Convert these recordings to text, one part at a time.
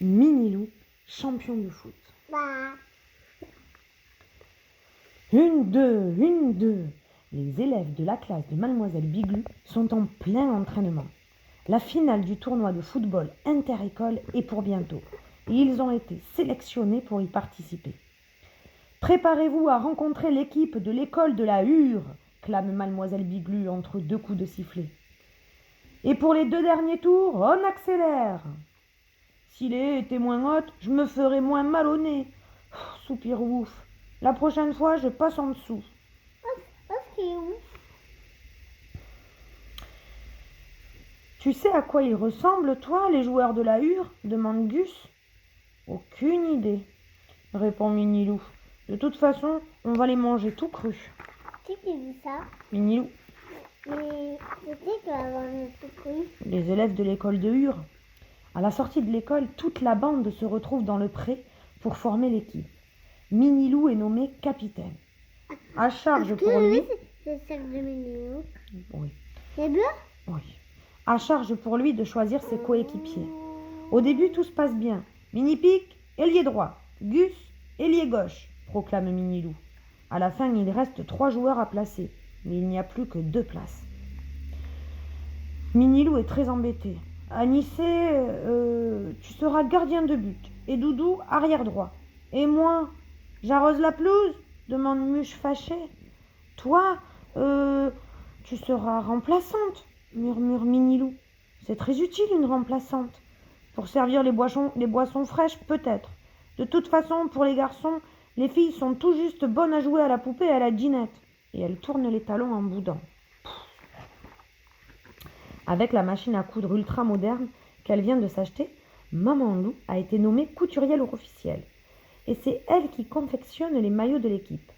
Minilou, champion de foot. Bah. 1-2. Les élèves de la classe de Mademoiselle Biglu sont en plein entraînement. La finale du tournoi de football inter-école est pour bientôt et ils ont été sélectionnés pour y participer. Préparez-vous à rencontrer l'équipe de l'école de la Hure, clame Mademoiselle Biglu entre deux coups de sifflet. Et pour les 2 derniers tours, on accélère. Si les haies étaient moins hautes, je me ferais moins mal au nez. Soupire Ouf. La prochaine fois, je passe en dessous. Ok, ouf. Tu sais à quoi ils ressemblent, toi, les joueurs de la Hure demande Gus. Aucune idée, répond Minilou. De toute façon, on va les manger tout crus. Qui dit ça? Minilou, Mais c'est qui va avoir le tout cru? les élèves de l'école de Hure. À la sortie de l'école, toute la bande se retrouve dans le pré pour former l'équipe. Minilou est nommé capitaine. À charge pour lui. C'est le cercle de Minilou. Oui. C'est bleu? Oui. À charge pour lui de choisir ses coéquipiers. Au début, tout se passe bien. Mini-Pic, ailier droit. Gus, ailier gauche, proclame Minilou. À la fin, il reste 3 joueurs à placer, mais il n'y a plus que 2 places. Minilou est très embêté. Anissé, tu seras gardien de but. Et Doudou, arrière droit. Et moi, j'arrose la pelouse demande Muche fâché. Toi, tu seras remplaçante, murmure Minilou. C'est très utile une remplaçante. Pour servir les boissons fraîches, peut-être. De toute façon, pour les garçons, les filles sont tout juste bonnes à jouer à la poupée et à la dinette. Et elles tournent les talons en boudant. Avec la machine à coudre ultra moderne qu'elle vient de s'acheter, Maman Lou a été nommée couturière officielle. Et c'est elle qui confectionne les maillots de l'équipe.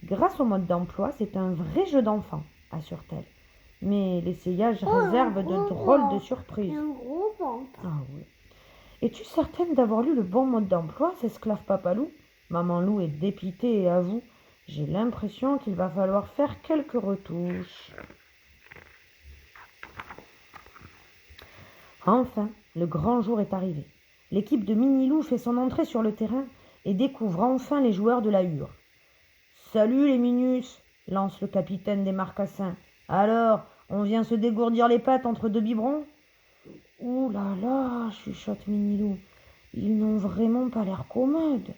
Grâce au mode d'emploi, c'est un vrai jeu d'enfant, assure-t-elle. Mais l'essayage réserve de drôles de surprises. Un gros ventre. Ah oui. Es-tu certaine d'avoir lu le bon mode d'emploi, s'esclave Papalou? Maman Lou est dépitée et avoue: j'ai l'impression qu'il va falloir faire quelques retouches. Enfin, le grand jour est arrivé. L'équipe de Minilou fait son entrée sur le terrain et découvre enfin les joueurs de la Hure. Salut les Minus, lance le capitaine des Marcassins. Alors, on vient se dégourdir les pattes entre 2 biberons? Ouh là là, chuchote Minilou. Ils n'ont vraiment pas l'air commodes.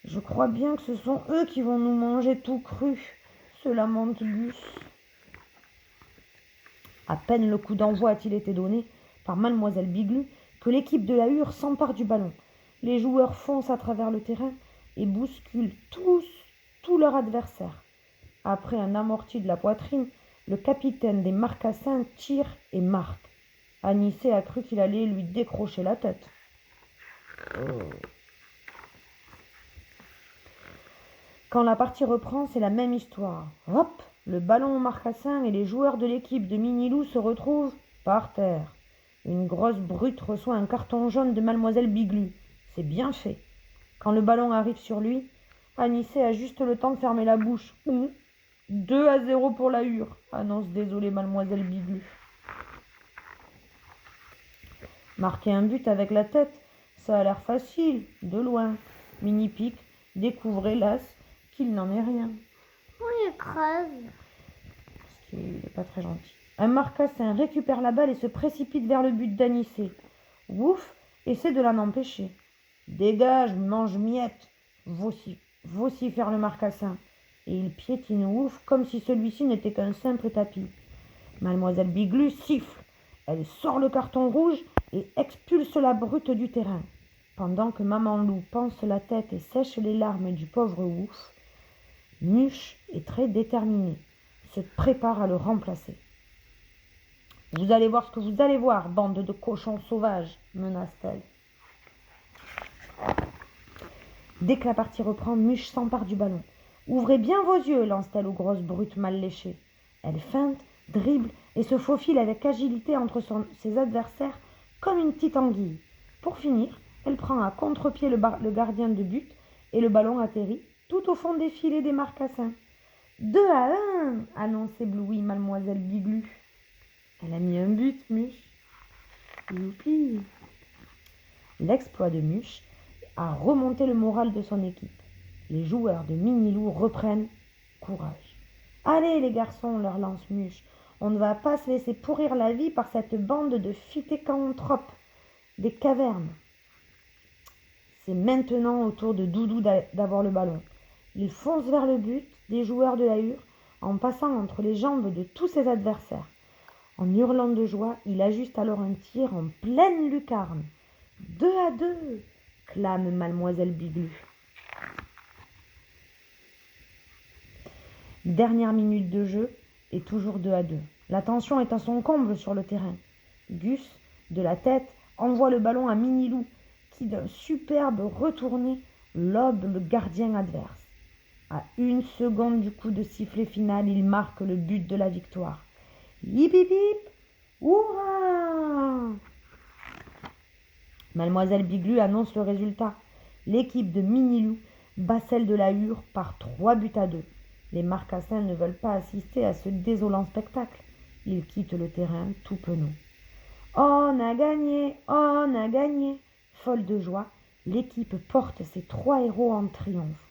Je crois bien que ce sont eux qui vont nous manger tout crus, se lamente Gus. À peine le coup d'envoi a-t-il été donné par Mademoiselle Biglu que l'équipe de la Hure s'empare du ballon. Les joueurs foncent à travers le terrain et bousculent tous leurs adversaires. Après un amorti de la poitrine, le capitaine des Marcassins tire et marque. Anissé a cru qu'il allait lui décrocher la tête. Quand la partie reprend, c'est la même histoire. Hop, le ballon au marcassin et les joueurs de l'équipe de Minilou se retrouvent par terre. Une grosse brute reçoit un carton jaune de Mademoiselle Biglu. C'est bien fait. Quand le ballon arrive sur lui, Anissé a juste le temps de fermer la bouche. 2-0 pour la Hure, annonce désolée Mademoiselle Biglu. Marquer un but avec la tête, ça a l'air facile, de loin. Mini-Pic découvre hélas qu'il n'en est rien. On écrase. Parce qu'il n'est pas très gentil. Un marcassin récupère la balle et se précipite vers le but d'Anissé. Wouf essaie de l'en empêcher. Dégage, mange-miette, vocifère le marcassin. Et il piétine Wouf comme si celui-ci n'était qu'un simple tapis. Mademoiselle Biglu siffle. Elle sort le carton rouge et expulse la brute du terrain. Pendant que Maman Lou panse la tête et sèche les larmes du pauvre Wouf, Muche est très déterminée, se prépare à le remplacer. Vous allez voir ce que vous allez voir, bande de cochons sauvages, menace-t-elle. Dès que la partie reprend, Muche s'empare du ballon. Ouvrez bien vos yeux, lance-t-elle aux grosses brutes mal léchées. Elle feinte, dribble et se faufile avec agilité entre ses adversaires comme une petite anguille. Pour finir, elle prend à contre-pied le gardien de but et le ballon atterrit tout au fond des filets des marcassins. 2-1, annonce éblouie Mademoiselle Biglu. Elle a mis un but, Muche. Youpi. L'exploit de Muche a remonté le moral de son équipe. Les joueurs de Minilou reprennent courage. « Allez les garçons, leur lance Muche, on ne va pas se laisser pourrir la vie par cette bande de phytécanthropes des cavernes. » C'est maintenant au tour de Doudou d'avoir le ballon. Il fonce vers le but des joueurs de la Hure en passant entre les jambes de tous ses adversaires. En hurlant de joie, il ajuste alors un tir en pleine lucarne. 2-2, clame mademoiselle Biglu. Dernière minute de jeu et toujours 2-2. La tension est à son comble sur le terrain. Gus, de la tête, envoie le ballon à Minilou, qui d'un superbe retourné lobe le gardien adverse. À 1 seconde du coup de sifflet final, il marque le but de la victoire. Hip hip hip, hurrah! Mademoiselle Biglu annonce le résultat. L'équipe de Minilou bat celle de la Hure par 3-2. Les marcassins ne veulent pas assister à ce désolant spectacle. Ils quittent le terrain tout penauds. On a gagné, on a gagné. Folle de joie, l'équipe porte ses 3 héros en triomphe.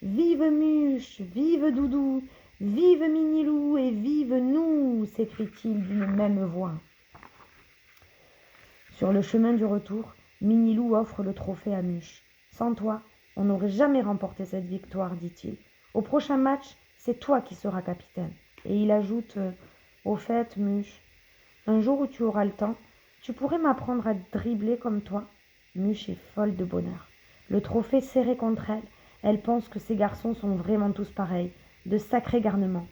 Vive Muche, vive Doudou, vive Minilou et vive nous, s'écrie-t-il d'une même voix. Sur le chemin du retour, Minilou offre le trophée à Muche. Sans toi, on n'aurait jamais remporté cette victoire, dit-il. Au prochain match, c'est toi qui seras capitaine. Et il ajoute, au fait, Muche, un jour où tu auras le temps, tu pourrais m'apprendre à dribbler comme toi. Muche est folle de bonheur. Le trophée serré contre elle, elle pense que ces garçons sont vraiment tous pareils, de sacrés garnements.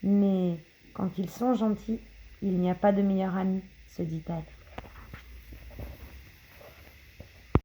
Mais quand ils sont gentils, il n'y a pas de meilleur ami, se dit-elle.